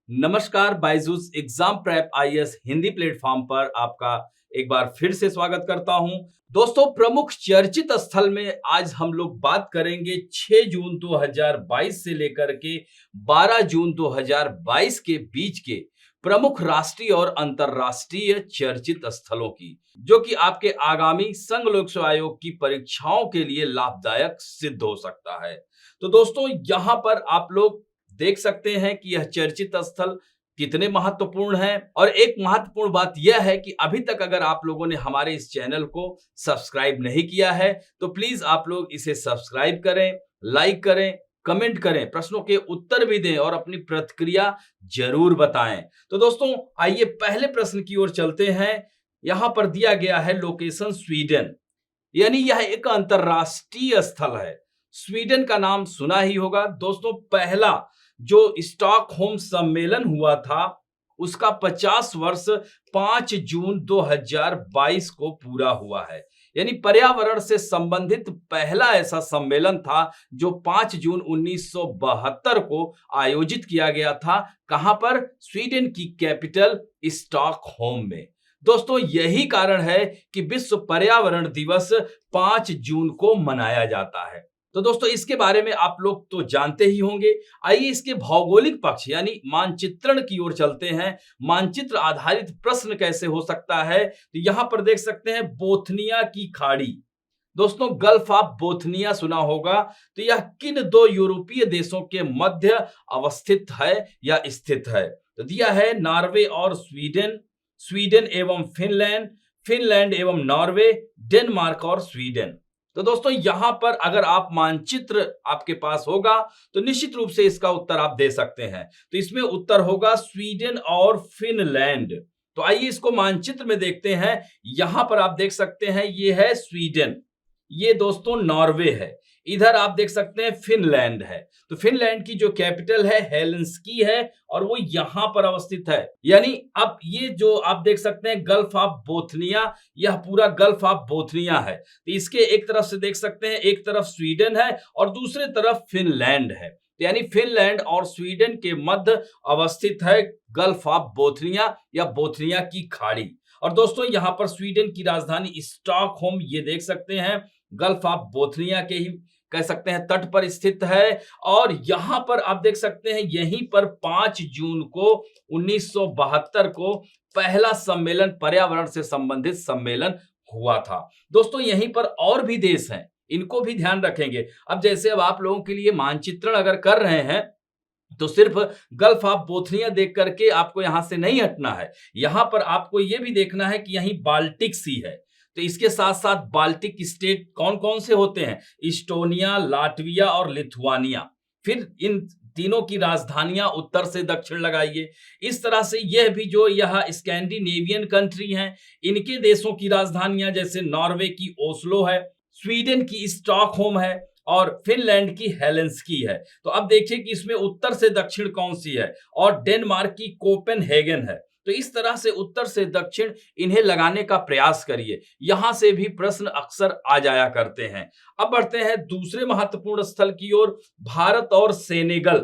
नमस्कार, Byju's exam prep IAS Hindi platform पर आपका एक बार फिर से स्वागत करता हूं। दोस्तों, प्रमुख चर्चित स्थल में आज हम लोग बात करेंगे 6 जून 2022 से लेकर के 12 जून 2022 के बीच के प्रमुख राष्ट्रीय और अंतर्राष्ट्रीय चर्चित स्थलों की, जो कि आपके आगामी संघ लोक सेवा आयोग की परीक्षाओं के लिए लाभदायक सिद्ध हो सकता है। तो दोस्तों, यहां पर आप लोग देख सकते हैं कि यह चर्चित स्थल कितने महत्वपूर्ण हैं। और एक महत्वपूर्ण बात यह है कि अभी तक अगर आप लोगों ने हमारे इस चैनल को सब्सक्राइब नहीं किया है तो प्लीज आप लोग इसे सब्सक्राइब करें, लाइक करें, कमेंट करें, प्रश्नों के उत्तर भी दें और अपनी प्रतिक्रिया जरूर बताएं। तो दोस्तों, आइए पहले प्रश्न की ओर चलते हैं। यहां पर दिया गया है लोकेशन स्वीडन, यानी यह एक अंतरराष्ट्रीय स्थल है। स्वीडन का नाम सुना ही होगा दोस्तों। पहला जो स्टॉकहोम सम्मेलन हुआ था उसका 50 वर्ष 5 जून 2022 को पूरा हुआ है। यानी पर्यावरण से संबंधित पहला ऐसा सम्मेलन था जो 5 जून 1972 को आयोजित किया गया था। कहां पर? स्वीडन की कैपिटल स्टॉकहोम में। दोस्तों, यही कारण है कि विश्व पर्यावरण दिवस 5 जून को मनाया जाता है। तो दोस्तों, इसके बारे में आप लोग तो जानते ही होंगे। आइए इसके भौगोलिक पक्ष यानी मानचित्रण की ओर चलते हैं। मानचित्र आधारित प्रश्न कैसे हो सकता है? तो यहां पर देख सकते हैं बोथनिया की खाड़ी। दोस्तों, गल्फ ऑफ बोथनिया सुना होगा। तो यह किन दो यूरोपीय देशों के मध्य अवस्थित है या स्थित है? तो दिया है नॉर्वे और स्वीडन, स्वीडन एवं फिनलैंड, फिनलैंड एवं नॉर्वे, डेनमार्क और स्वीडन। तो दोस्तों, यहां पर अगर आप मानचित्र आपके पास होगा तो निश्चित रूप से इसका उत्तर आप दे सकते हैं। तो इसमें उत्तर होगा स्वीडन और फिनलैंड। तो आइए इसको मानचित्र में देखते हैं। यहां पर आप देख सकते हैं ये है स्वीडन, ये दोस्तों नॉर्वे है, इधर आप देख सकते हैं फिनलैंड है। तो फिनलैंड की जो कैपिटल है हेलसिंकी है और वो यहां पर अवस्थित है। यानी अब ये जो आप देख सकते हैं गल्फ ऑफ बोथनिया, यह पूरा गल्फ ऑफ बोथनिया है। तो इसके एक तरफ से देख सकते हैं, एक तरफ स्वीडन है और दूसरे तरफ फिनलैंड है। यानी फिनलैंड और स्वीडन के मध्य अवस्थित है गल्फ ऑफ बोथनिया या बोथनिया की खाड़ी। और दोस्तों, यहां पर स्वीडन की राजधानी स्टॉकहोम ये देख सकते हैं गल्फ ऑफ बोथनिया के ही कह सकते हैं तट पर स्थित है। और यहां पर आप देख सकते हैं यहीं पर 5 जून को 1972 को पहला सम्मेलन पर्यावरण से संबंधित सम्मेलन हुआ था। दोस्तों, यहीं पर और भी देश हैं, इनको भी ध्यान रखेंगे। अब जैसे अब आप लोगों के लिए मानचित्रण अगर कर रहे हैं तो सिर्फ गल्फ ऑफ बोथनिया देख करके आपको यहां से नहीं हटना है। यहां पर आपको यह भी देखना है कि यहीं बाल्टिक सी है। तो इसके साथ साथ बाल्टिक स्टेट कौन कौन से होते हैं? इस्टोनिया, लाटविया और लिथुआनिया। फिर इन तीनों की राजधानियां उत्तर से दक्षिण लगाइए। इस तरह से यह भी जो यह स्कैंडिनेवियन कंट्री हैं, इनके देशों की राजधानियां जैसे नॉर्वे की ओस्लो है, स्वीडन की स्टॉकहोम है और फिनलैंड की हेलसिंकी है। तो अब देखिए कि इसमें उत्तर से दक्षिण कौन सी है, और डेनमार्क की कोपेनहेगन है। तो इस तरह से उत्तर से दक्षिण इन्हें लगाने का प्रयास करिए, यहां से भी प्रश्न अक्सर आ जाया करते हैं। अब बढ़ते हैं दूसरे महत्वपूर्ण स्थल की ओर, भारत और सेनेगल।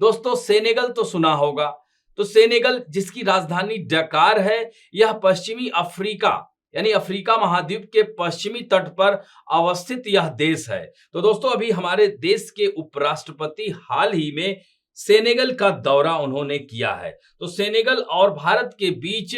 दोस्तों, सेनेगल तो सुना होगा। तो सेनेगल जिसकी राजधानी डकार है, यह पश्चिमी अफ्रीका यानी अफ्रीका महाद्वीप के पश्चिमी तट पर अवस्थित यह देश है। तो दोस्तों, अभी हमारे देश के उपराष्ट्रपति हाल ही में सेनेगल का दौरा उन्होंने किया है। तो सेनेगल और भारत के बीच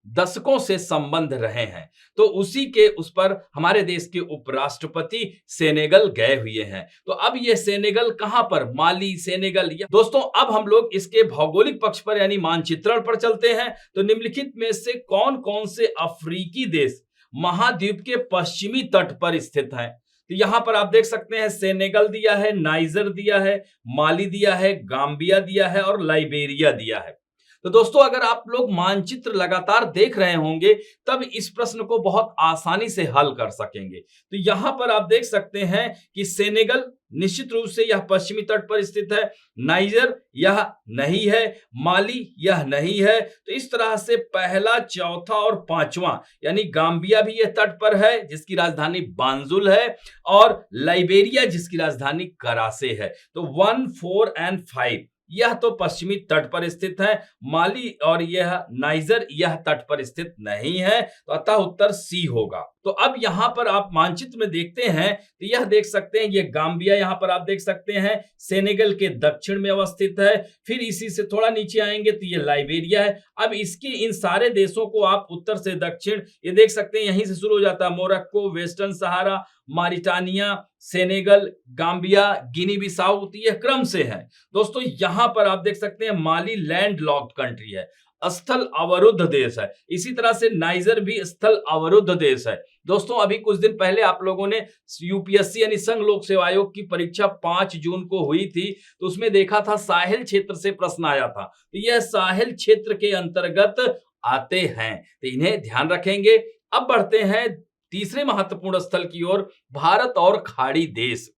दशकों से संबंध रहे हैं। तो उसी के उस पर हमारे देश के उपराष्ट्रपति सेनेगल गए हुए हैं। तो अब ये सेनेगल कहां पर? माली, सेनेगल। दोस्तों, अब हम लोग इसके भौगोलिक पक्ष पर यानी मानचित्रण पर चलते हैं। तो निम्नलिखित में से कौन कौन से अफ्रीकी देश महाद्वीप के पश्चिमी तट पर स्थित हैं? तो यहां पर आप देख सकते हैं सेनेगल दिया है, नाइजर दिया है, माली दिया है, गाम्बिया दिया है और लाइबेरिया दिया है। तो दोस्तों, अगर आप लोग मानचित्र लगातार देख रहे होंगे तब इस प्रश्न को बहुत आसानी से हल कर सकेंगे। तो यहां पर आप देख सकते हैं कि सेनेगल निश्चित रूप से यह पश्चिमी तट पर स्थित है, नाइजर यह नहीं है, माली यह नहीं है। तो इस तरह से पहला, चौथा और पांचवा यानी गाम्बिया भी यह तट पर है जिसकी राजधानी बांजुल है, और लाइबेरिया जिसकी राजधानी करासे है। तो 1, 4 और 5 यह तो पश्चिमी तट पर स्थित है। माली और यह नाइजर यह तट पर स्थित नहीं है, तो अतः उत्तर सी होगा। तो अब यहां पर आप मानचित्र में देखते हैं तो यह देख सकते हैं, ये गाम्बिया यहां पर आप देख सकते हैं, सेनेगल के दक्षिण में अवस्थित है। फिर इसी से थोड़ा नीचे आएंगे तो ये लाइबेरिया है। अब इसकी इन सारे देशों को आप उत्तर से दक्षिण ये देख सकते हैं, यहीं से शुरू हो जाता है मोरक्को, वेस्टर्न सहारा, मारिटानिया, सेनेगल, गाम्बिया, गिनी बिसाऊ, तो यह क्रम से है। दोस्तों यहां पर आप देख सकते हैं माली लैंड लॉक्ड कंट्री है, स्थल अवरुद्ध देश है। इसी तरह से नाइजर भी स्थल अवरुद्ध देश है। दोस्तों अभी कुछ दिन पहले आप लोगों ने यूपीएससी यानी संघ लोक सेवा आयोग की परीक्षा 5 जून को हुई थी, तो उसमें देखा था साहिल क्षेत्र से प्रश्न आया था, तो यह साहिल क्षेत्र के अंतर्गत आते हैं, तो इन्हें ध्यान रखेंगे। अब बढ़ते हैं तीसरे महत्वपूर्ण स्थल की ओर, भारत और खाड़ी देश।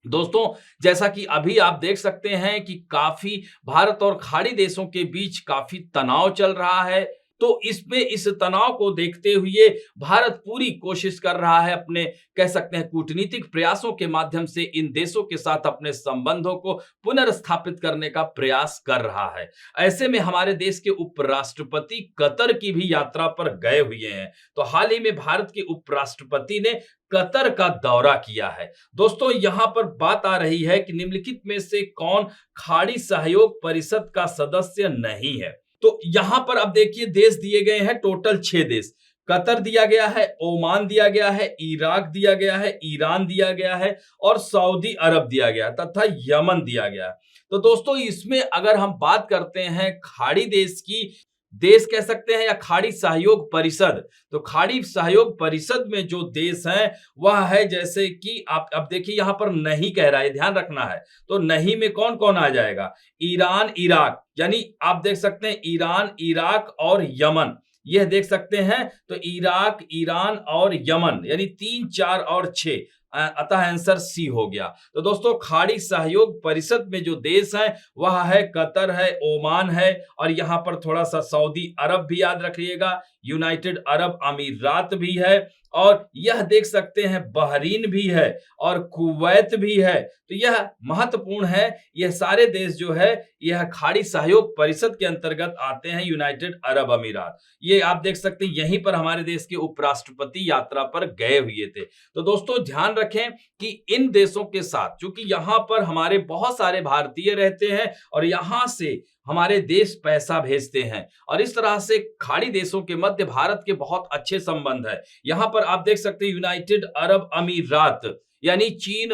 दोस्तों जैसा कि अभी आप देख सकते हैं कि काफी भारत और खाड़ी देशों के बीच काफी तनाव चल रहा है, तो इसमें इस तनाव को देखते हुए भारत पूरी कोशिश कर रहा है, अपने कह सकते हैं कूटनीतिक प्रयासों के माध्यम से इन देशों के साथ अपने संबंधों को पुनर्स्थापित करने का प्रयास कर रहा है। ऐसे में हमारे देश के उपराष्ट्रपति कतर की भी यात्रा पर गए हुए हैं। तो हाल ही में भारत के उपराष्ट्रपति ने कतर का दौरा किया है। दोस्तों यहां पर बात आ रही है कि निम्नलिखित में से कौन खाड़ी सहयोग परिषद का सदस्य नहीं है। तो यहां पर अब देखिए देश दिए गए हैं टोटल 6 देश। कतर दिया गया है, ओमान दिया गया है, इराक दिया गया है, ईरान दिया गया है और सऊदी अरब दिया गया तथा यमन दिया गया। तो दोस्तों इसमें अगर हम बात करते हैं खाड़ी देश की, देश कह सकते हैं या खाड़ी सहयोग परिषद, तो खाड़ी सहयोग परिषद में जो देश हैं वह है, जैसे कि आप अब देखिए यहां पर नहीं कह रहा है, ध्यान रखना है। तो नहीं में कौन कौन आ जाएगा, ईरान, इराक, यानी आप देख सकते हैं ईरान, इराक और यमन, यह देख सकते हैं। तो इराक, ईरान और यमन यानी 3, 4 और 6, अतः आंसर सी हो गया। तो दोस्तों खाड़ी सहयोग परिषद में जो देश है वह है कतर है, ओमान है और यहां पर थोड़ा सा सऊदी अरब भी याद रखिएगा, यूनाइटेड अरब अमीरात भी है और यह देख सकते हैं बहरीन भी है और कुवैत भी है। तो यह महत्वपूर्ण है, यह सारे देश जो है यह खाड़ी सहयोग परिषद के अंतर्गत आते हैं, यूनाइटेड अरब अमीरात। ये आप देख सकते हैं यहीं पर हमारे देश के उपराष्ट्रपति यात्रा पर गए हुए थे। तो दोस्तों ध्यान रखें कि इन देशों के साथ, चूंकि यहां पर हमारे बहुत सारे भारतीय रहते हैं और यहां से हमारे देश पैसा भेजते हैं और इस तरह से खाड़ी देशों के मध्य भारत के बहुत अच्छे संबंध है। यहां पर आप देख सकते हैं यूनाइटेड अरब अमीरात यानी चीन,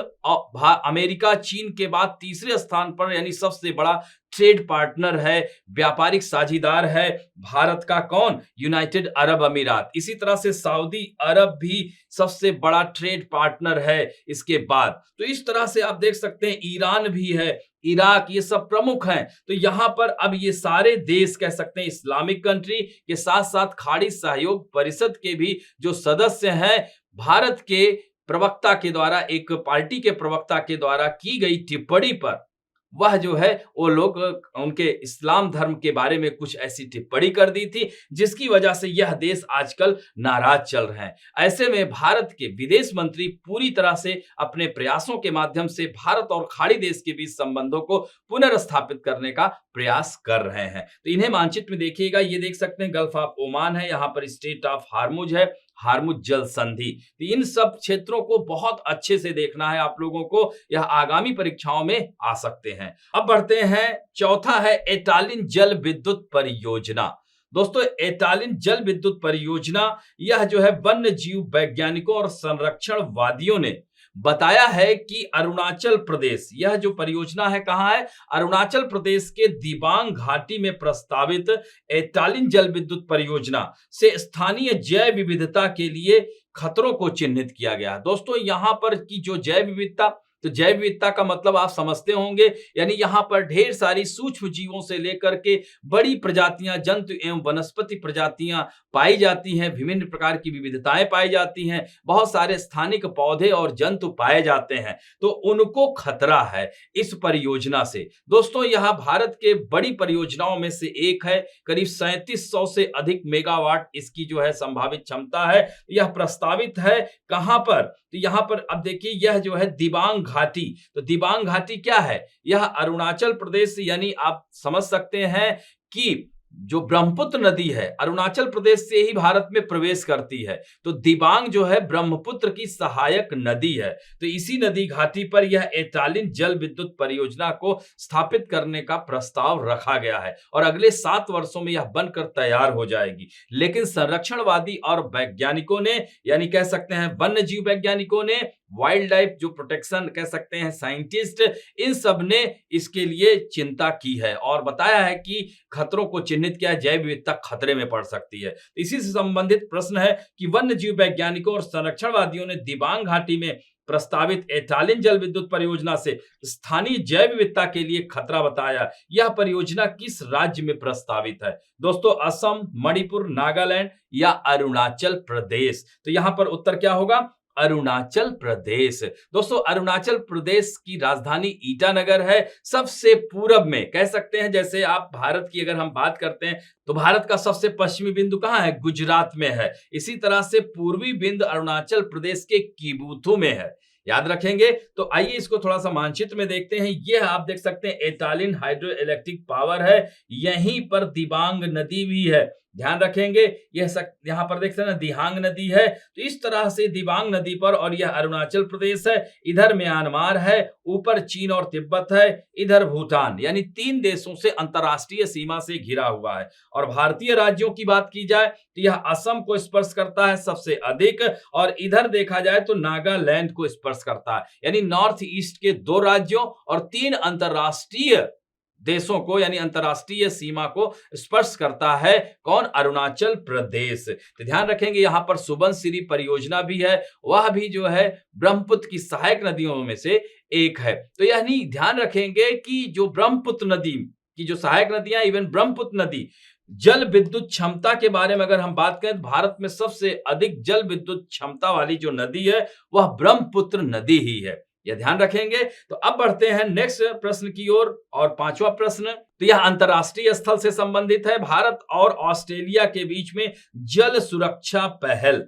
अमेरिका चीन के बाद तीसरे स्थान पर यानी सबसे बड़ा ट्रेड पार्टनर है, व्यापारिक साझीदार है भारत का, कौन, यूनाइटेड अरब अमीरात। इसी तरह से सऊदी अरब भी सबसे बड़ा ट्रेड पार्टनर है इसके बाद। तो इस तरह से आप देख सकते हैं ईरान भी है, इराक, ये सब प्रमुख हैं। तो यहां पर अब ये सारे देश कह सकते हैं इस्लामिक कंट्री के साथ साथ खाड़ी सहयोग परिषद के भी जो सदस्य हैं, भारत के प्रवक्ता के द्वारा, एक पार्टी के प्रवक्ता के द्वारा की गई टिप्पणी पर वह जो है वो लोग उनके इस्लाम धर्म के बारे में कुछ ऐसी टिप्पणी कर दी थी जिसकी वजह से यह देश आजकल नाराज चल रहे हैं। ऐसे में भारत के विदेश मंत्री पूरी तरह से अपने प्रयासों के माध्यम से भारत और खाड़ी देश के बीच संबंधों को पुनर्स्थापित करने का प्रयास कर रहे हैं। तो इन्हें मानचित्र में देखिएगा, ये देख सकते हैं गल्फ ऑफ ओमान है, यहाँ पर स्ट्रेट ऑफ हार्मुज है, हार्मुज जल संधि। तो इन सब क्षेत्रों को बहुत अच्छे से देखना है आप लोगों को, यह आगामी परीक्षाओं में आ सकते हैं। अब बढ़ते हैं, चौथा है एटालिन जल विद्युत परियोजना। दोस्तों एटालिन जल विद्युत परियोजना यह जो है वन्य जीव वैज्ञानिकों और संरक्षणवादियों ने बताया है कि अरुणाचल प्रदेश, यह जो परियोजना है कहां है, अरुणाचल प्रदेश के दिबांग घाटी में प्रस्तावित एटालिन जल विद्युत परियोजना से स्थानीय जैव विविधता के लिए खतरों को चिन्हित किया गया। दोस्तों यहां पर की जो जैव विविधता, तो जैव विविधता का मतलब आप समझते होंगे, यानी यहां पर ढेर सारी सूक्ष्म जीवों से लेकर के बड़ी प्रजातियां, जंतु एवं वनस्पति प्रजातियां पाई जाती हैं, विभिन्न प्रकार की विविधताएं पाई जाती हैं, बहुत सारे स्थानिक पौधे और जंतु पाए जाते हैं, तो उनको खतरा है इस परियोजना से। दोस्तों यह भारत के बड़ी परियोजनाओं में से एक है, करीब 3700 से अधिक मेगावाट इसकी जो है संभावित क्षमता है। यह प्रस्तावित है कहां पर, तो यहां पर अब देखिए यह जो है दिबांग घाटी। तो दिबांग घाटी क्या है? यह अरुणाचल प्रदेश यानी आप समझ सकते हैं कि जो ब्रह्मपुत्र नदी है अरुणाचल प्रदेश से ही भारत में प्रवेश करती है। तो दिबांग जो है ब्रह्मपुत्र की सहायक नदी है। तो इसी नदी घाटी पर यह एटालिन जल विद्युत परियोजना को स्थापित करने का प्रस्ताव रखा गया है और अगले 7 वर्षों में यह बनकर तैयार हो जाएगी। लेकिन संरक्षणवादी और वैज्ञानिकों ने यानी कह सकते हैं वन्य जीव वैज्ञानिकों ने, वाइल्ड लाइफ जो प्रोटेक्शन कह सकते हैं साइंटिस्ट, इन सब ने इसके लिए चिंता की है और बताया है कि खतरों को चिन्हित किया, जैव विविधता खतरे में पड़ सकती है। इसी से संबंधित प्रश्न है कि वन्य जीव वैज्ञानिकों और संरक्षणवादियों ने दिबांग घाटी में प्रस्तावित एटालिन जल विद्युत परियोजना से स्थानीय जैव विविधता के लिए खतरा बताया। यह परियोजना किस राज्य में प्रस्तावित है? दोस्तों असम, मणिपुर, नागालैंड या अरुणाचल प्रदेश? तो यहां पर उत्तर क्या होगा? अरुणाचल प्रदेश। दोस्तों अरुणाचल प्रदेश की राजधानी ईटानगर है। सबसे पूरब में कह सकते हैं, जैसे आप भारत की अगर हम बात करते हैं तो भारत का सबसे पश्चिमी बिंदु कहां है? गुजरात में है। इसी तरह से पूर्वी बिंदु अरुणाचल प्रदेश के किबुथु में है। याद रखेंगे। तो आइए इसको थोड़ा सा मानचित्र में देखते हैं। यह आप देख सकते हैं एटालिन हाइड्रो इलेक्ट्रिक पावर है। यहीं पर दिबांग नदी भी है। ध्यान रखेंगे, यहां पर देख सकते हैं दिहांग नदी है। तो इस तरह से दिबांग नदी पर, और यह अरुणाचल प्रदेश है, इधर म्यांमार है, ऊपर चीन और तिब्बत है, इधर भूटान, यानी 3 देशों से अंतरराष्ट्रीय सीमा से घिरा हुआ है। और भारतीय राज्यों की बात की जाए तो यह असम को स्पर्श करता है सबसे अधिक, और इधर देखा जाए तो नागालैंड को स्पर्श करता है। यानी नॉर्थ ईस्ट के 2 राज्यों और 3 अंतरराष्ट्रीय देशों को यानी अंतरराष्ट्रीय सीमा को स्पर्श करता है। कौन? अरुणाचल प्रदेश। तो ध्यान रखेंगे यहां पर सुबनसिरी परियोजना भी है, वह भी जो है ब्रह्मपुत्र की सहायक नदियों में से एक है। तो यानी ध्यान रखेंगे कि जो ब्रह्मपुत्र नदी की जो सहायक नदियां, इवन ब्रह्मपुत्र नदी जल विद्युत क्षमता के बारे में अगर हम बात करें, भारत में सबसे अधिक जल विद्युत क्षमता वाली जो नदी है वह ब्रह्मपुत्र नदी ही है। यह ध्यान रखेंगे। तो अब बढ़ते हैं नेक्स्ट प्रश्न की ओर, और 5वां प्रश्न, तो यह अंतरराष्ट्रीय स्थल से संबंधित है। भारत और ऑस्ट्रेलिया के बीच में जल सुरक्षा पहल।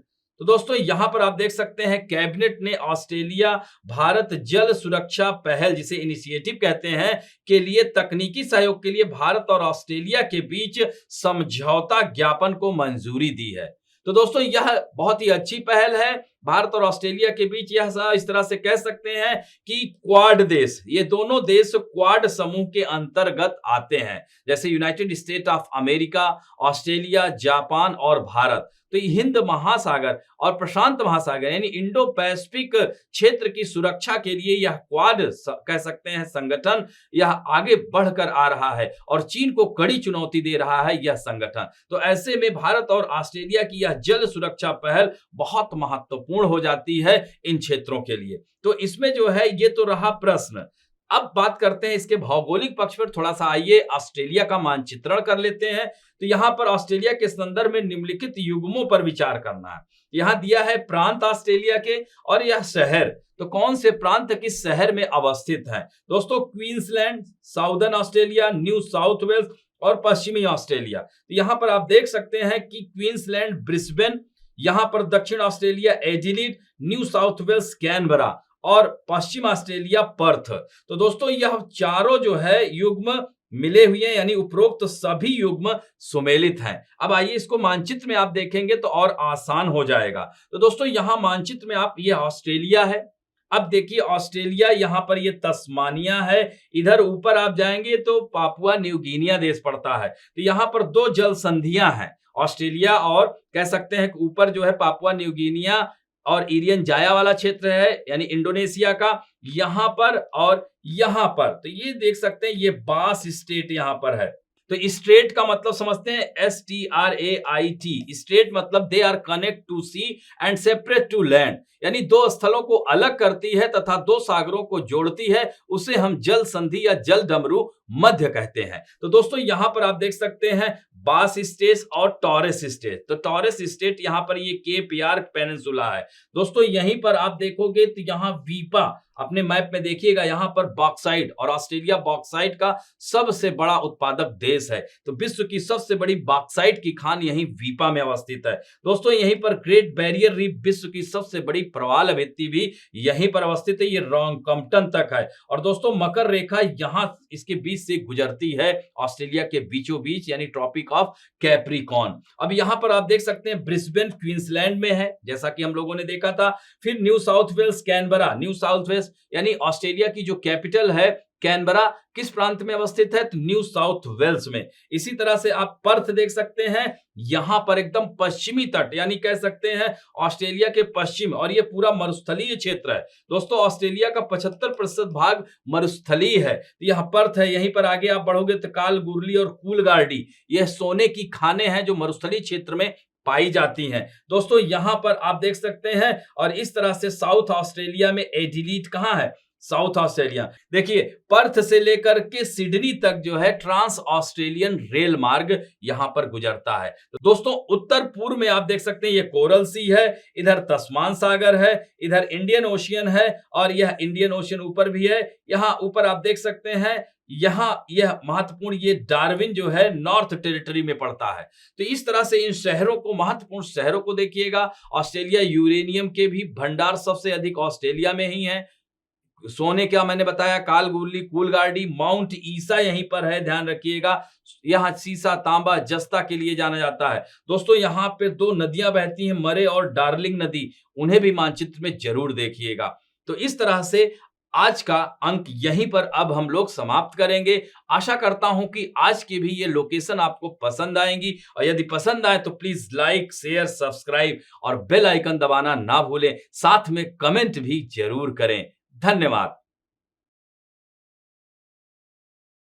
तो दोस्तों यहां पर आप देख सकते हैं कैबिनेट ने ऑस्ट्रेलिया भारत जल सुरक्षा पहल, जिसे इनिशिएटिव कहते हैं, के लिए तकनीकी सहयोग के लिए भारत और ऑस्ट्रेलिया के बीच समझौता ज्ञापन को मंजूरी दी है। तो दोस्तों यह बहुत ही अच्छी पहल है भारत और ऑस्ट्रेलिया के बीच। यह इस तरह से कह सकते हैं कि क्वाड देश, ये दोनों देश क्वाड समूह के अंतर्गत आते हैं, जैसे United state of America, Australia, Japan और भारत। तो हिंद महासागर और प्रशांत महासागर यानी इंडो पैसिफिक क्षेत्र की सुरक्षा के लिए यह क्वाड कह सकते हैं संगठन, यह आगे बढ़कर आ रहा है और चीन को कड़ी चुनौती दे रहा है यह संगठन। तो ऐसे में भारत और ऑस्ट्रेलिया की यह जल सुरक्षा पहल बहुत महत्वपूर्ण हो जाती है इन क्षेत्रों के लिए। तो इसमें जो है ये तो रहा प्रश्न। अब बात करते हैं इसके भौगोलिक पक्ष पर। थोड़ा सा आइए ऑस्ट्रेलिया का मानचित्रण कर लेते हैं। तो यहां पर ऑस्ट्रेलिया के संदर्भ में निम्नलिखित युग्मों पर विचार करना है। यहां दिया है प्रांत ऑस्ट्रेलिया के और यह शहर। तो कौन से प्रांत किस शहर में अवस्थित है? दोस्तों Queensland, southern Australia, New South Wales और पश्चिमी ऑस्ट्रेलिया। तो यहां पर आप देख सकते हैं कि क्वींसलैंड ब्रिस्बेन, यहां पर दक्षिण Australia Adelaide, New South Wales Canberra और पश्चिम ऑस्ट्रेलिया पर्थ। तो दोस्तों यह चारों जो है युग्म मिले हुए हैं, यानी उपरोक्त सभी युग्म सुमेलित हैं। अब आइए इसको मानचित्र में आप देखेंगे तो और आसान हो जाएगा। तो दोस्तों यहां मानचित्र में आप, ये ऑस्ट्रेलिया है। अब देखिए ऑस्ट्रेलिया, यहां पर ये तस्मानिया है। इधर ऊपर आप जाएंगे तो पापुआ न्यू गिनिया देश पड़ता है। तो यहां पर 2 जल संधियां हैं, ऑस्ट्रेलिया और कह सकते हैं ऊपर जो है पापुआ न्यू गिनिया और इरियन जाया वाला क्षेत्र है यानी इंडोनेशिया का, यहां पर और यहां पर। तो ये देख सकते हैं ये बास स्ट्रेट यहां पर है। तो स्ट्रेट का मतलब समझते हैं STRAIT। स्ट्रेट मतलब they are connect two sea and separate two land, यानी 2 स्थलों को अलग करती है तथा 2 सागरों को जोड़ती है। उसे हम जल संधि या जल डमरू मध्य कहते हैं। तो दोस्तों यहां पर आप देख सकते हैं बास स्टेट और टॉरेस स्टेट। तो टॉरेस स्टेट यहां पर ये केप यार्क पेनिनसुला है। दोस्तों यहीं पर आप देखोगे तो यहां वीपा अपने मैप में देखिएगा यहाँ पर बॉक्साइट, और ऑस्ट्रेलिया बॉक्साइट का सबसे बड़ा उत्पादक देश है। तो विश्व की सबसे बड़ी बॉक्साइट की खान यहीं वीपा में अवस्थित है। दोस्तों यहीं पर ग्रेट बैरियर रीफ, विश्व की सबसे बड़ी प्रवाल भित्ति भी यहीं पर अवस्थित है, ये रोंगकम्पटन तक है। और दोस्तों मकर रेखा यहां इसके बीच से गुजरती है, ऑस्ट्रेलिया के बीचों बीच, यानी ट्रॉपिक ऑफ कैप्रिकॉर्न। अब यहां पर आप देख सकते हैं ब्रिस्बेन क्वींसलैंड में है, जैसा कि हम लोगों ने देखा था। फिर New South Wales Canberra, New South Wales यानी ऑस्ट्रेलिया की जो कैपिटल है कैनबरा, किस प्रांत में अवस्थित है? तो न्यू साउथ वेल्स में। इसी तरह से आप पर्थ देख सकते हैं, यहां पर एकदम पश्चिमी तट, यानी कह सकते हैं ऑस्ट्रेलिया के पश्चिम, और यह पूरा मरुस्थलीय क्षेत्र है। दोस्तों ऑस्ट्रेलिया का 75% भाग मरुस्थलीय है। तो यह पर्थ है। यहीं पर आगे आप बढ़ोगे तो कालगुरली और कूलगार्डी, यह सोने की खानें हैं जो मरुस्थलीय क्षेत्र में पाई जाती हैं। दोस्तों यहां पर आप देख सकते हैं, और इस तरह से साउथ ऑस्ट्रेलिया में एडिलीड कहां है? South Australia. देखिए पर्थ से लेकर के सिडनी तक जो है ट्रांस ऑस्ट्रेलियन रेल मार्ग यहां पर गुजरता है। तो दोस्तों उत्तर पूर्व में आप देख सकते हैं ये कोरल सी है, इधर तस्मान सागर है, इधर इंडियन ओशियन है, और यह इंडियन ओशियन ऊपर भी है। यहां ऊपर आप देख सकते हैं, यहां यह महत्वपूर्ण, ये डार्विन जो है नॉर्थ टेरिटरी में पड़ता है। तो इस तरह से इन शहरों को, महत्वपूर्ण शहरों को देखिएगा। ऑस्ट्रेलिया यूरेनियम के भी भंडार सबसे अधिक ऑस्ट्रेलिया में ही है। सोने क्या मैंने बताया, कालगुरली, कूलगार्डी, माउंट ईसा यहीं पर है, ध्यान रखिएगा। यहाँ सीसा, तांबा, जस्ता के लिए जाना जाता है। दोस्तों यहाँ पे दो नदियां बहती हैं, मरे और डार्लिंग नदी, उन्हें भी मानचित्र में जरूर देखिएगा। तो इस तरह से आज का अंक यहीं पर अब हम लोग समाप्त करेंगे। आशा करता हूं कि आज की भी ये लोकेशन आपको पसंद आएंगी, और यदि पसंद आए तो प्लीज लाइक, शेयर, सब्सक्राइब और बेल आइकन दबाना ना भूलें। साथ में कमेंट भी जरूर करें। धन्यवाद।